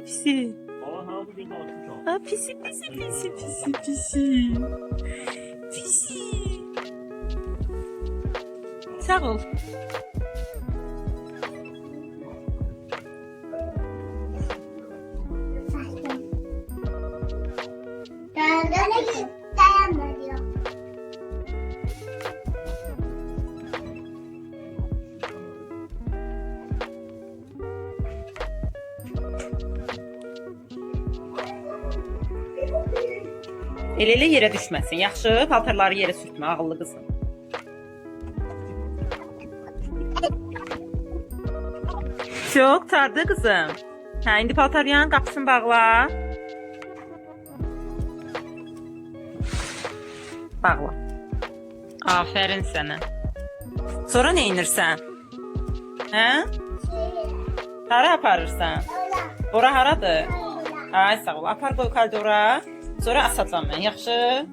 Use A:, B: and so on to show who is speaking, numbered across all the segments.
A: pisi pisi.
B: Valla ha bugün de açmış al.
A: Ha pisi pisi pisi pisi pisi. Pisi. Sağ ol.
C: Dayanmıyor.
A: Elə yerə düşməsin. Yaxşı, paltarları yerə sürtmə, ağıllı qızım. Çox tardı qızım. Hə, indi paltaryanın qapısını bağla. Bağla. Afərin sənə. Sonra nə edirsən? Hə? Hara aparırsan? Ora haradır? Ay sağ ol. Apar qoy koridora. Sonra asatlan mən, yaxşı?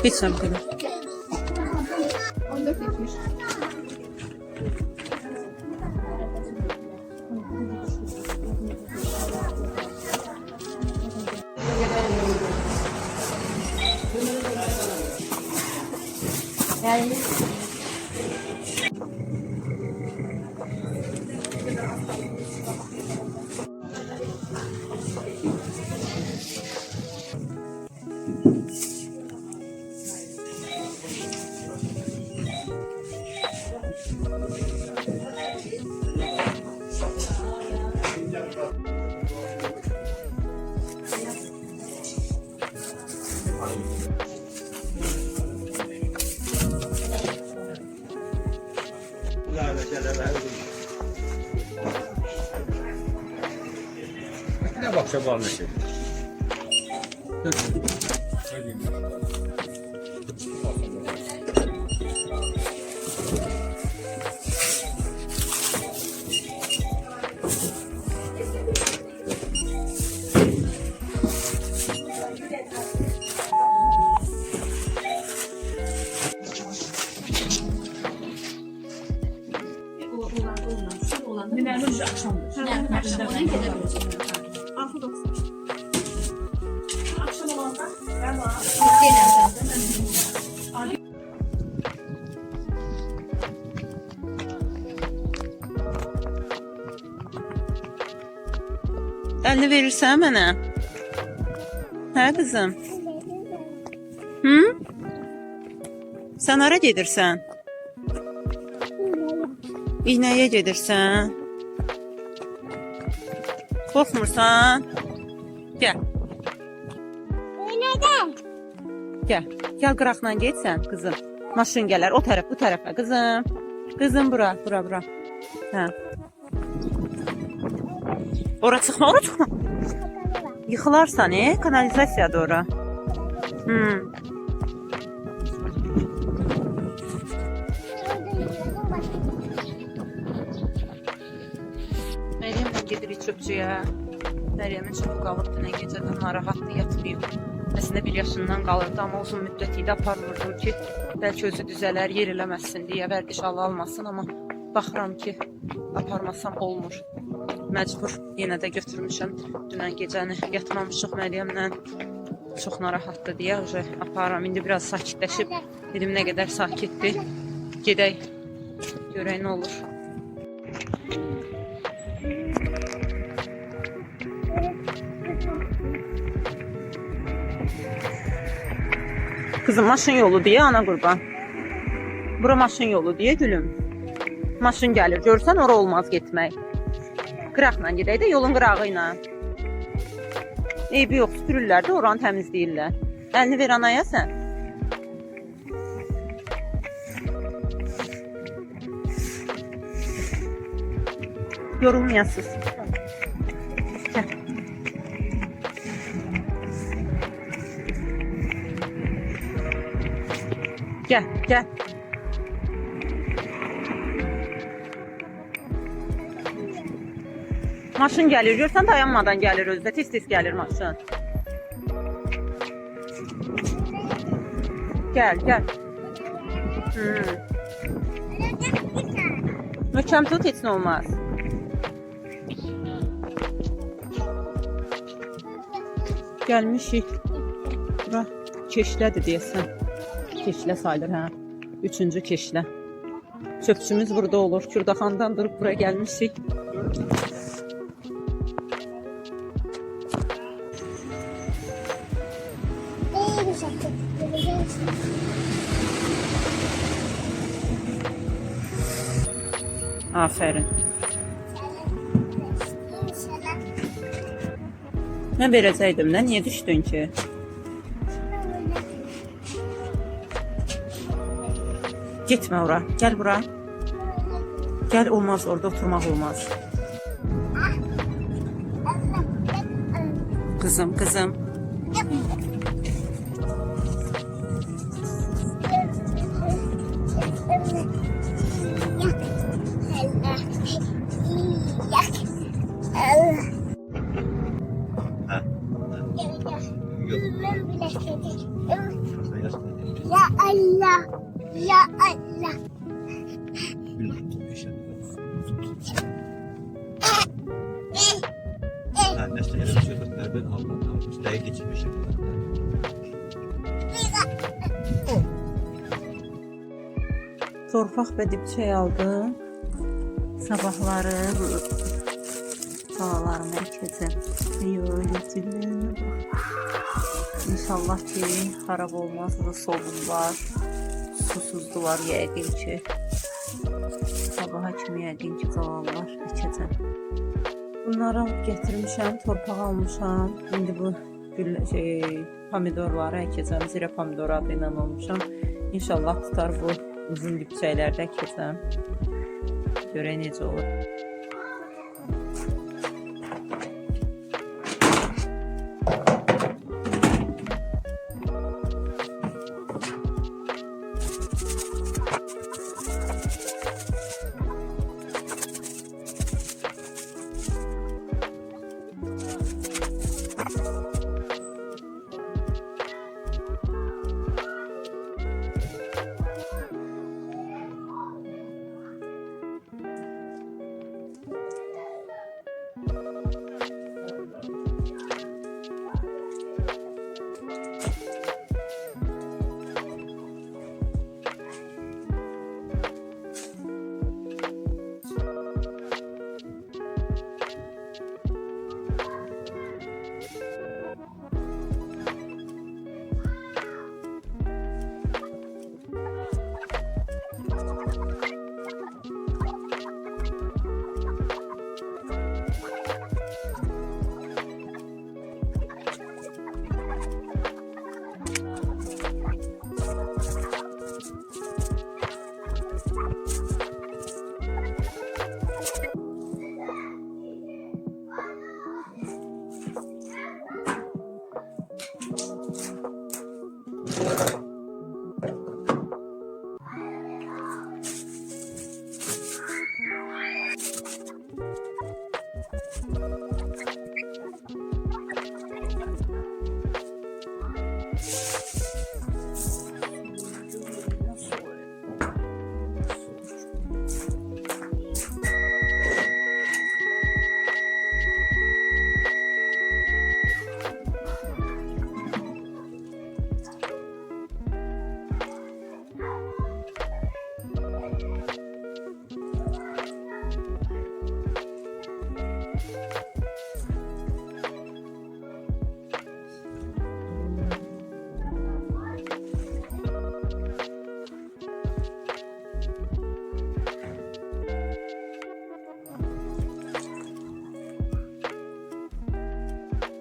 A: Hiç sen bu kadar.
D: 14.70.
B: Ne baksa bağlı şey.
A: Əlini verirsən mənə? Hə qızım? Hı? Sən hara gedirsən? İğnəyə gedirsən? Qorxmursan? Gəl.
C: Neden?
A: Gəl. Gəl qıraqla getsən qızım. Maşın gələr o tərəf, bu tərəfə qızım. Qızım bura, bura, bura. Hə. Ora çıxma, ora çıxma. Yıxılarsan, kanalizasiyadır ora. Məryəmlə gedirik çöpçüyə. Məryəmin çoxu qalıb dünən gecədən narahatlı yatmayıb. Əslində 1 yaşından qalırdı, amma uzun müddət idi aparmırdım ki, bəlkə özü düzələr, yer eləməsin deyə, vərdiş almasın, amma baxıram ki, aparmasam olmur. Məcbur yenə də götürmüşəm. Dünən gecəni yatmamışıq Məryəmlə. Çox narahatdır deyə aparıram. İndi biraz sakitləşib. Dedim nə qədər sakitdir. Gedək. Görək nə olur. Kızım maşın yolu diye ana qurban. Bura maşın yolu diye gülüm. Maşın gəlir. Görsən ora olmaz getmək. Qıraqla gedək də yolun qırağı ilə. Eybi yox, süpürürlər də oranı təmizləyirlər. Əlini ver anaya sən. Yorulmayasınız. Gəl. Gəl, gəl. Maşın gəlir, görsən dayanmadan gəlir özdə, tez-tez gəlir maşın. Gəl, gəl. Möhkəm tut, heç nə olmaz. Gəlmişik. Bura keşlədir deyəsən. Keşlə sayılır, hə. 3-cü keşlə. Çöpçümüz burada olur. Kürdaxandan durub buraya gəlmişik. Aferin. Mən verəcəkdim də, niyə düşdün ki? Gitmə ora, gəl bura. Gəl, olmaz, orada oturmaq olmaz. Kızım, kızım.
C: Ya Allah, ya Allah.
B: Nəslə söhbətlərdən aldım. Dəqiq keçirmişim.
A: Torpaq və dibçək aldım. Sabahları salalarını əkəcəm. Yox, İnşallah ki, xarab olmaz. Soğuklar, susuzdular yəqin ki. Sabaha kimi yəqin ki, qalanlar əkəcəm. Bunları alıp getirmişəm, torpaq almışam. İndi bu pomidorları əkəcəm. Zirə pomidor adı ilə almışam. İnşallah tutar bu uzun dibçəklərdə əkəcəm. Görək necə olur.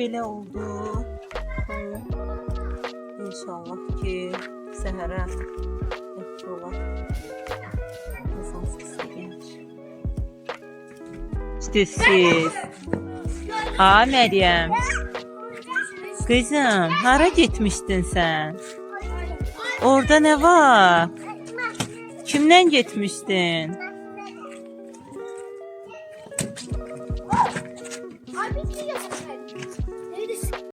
A: Belə oldu. İnşallah ki səhərə yaxşı olar. Azan səsi gəlir. Siz. Ha Məryəm. Kızım, hara gitmiştin sen? Orada ne var? Kimden gitmiştin?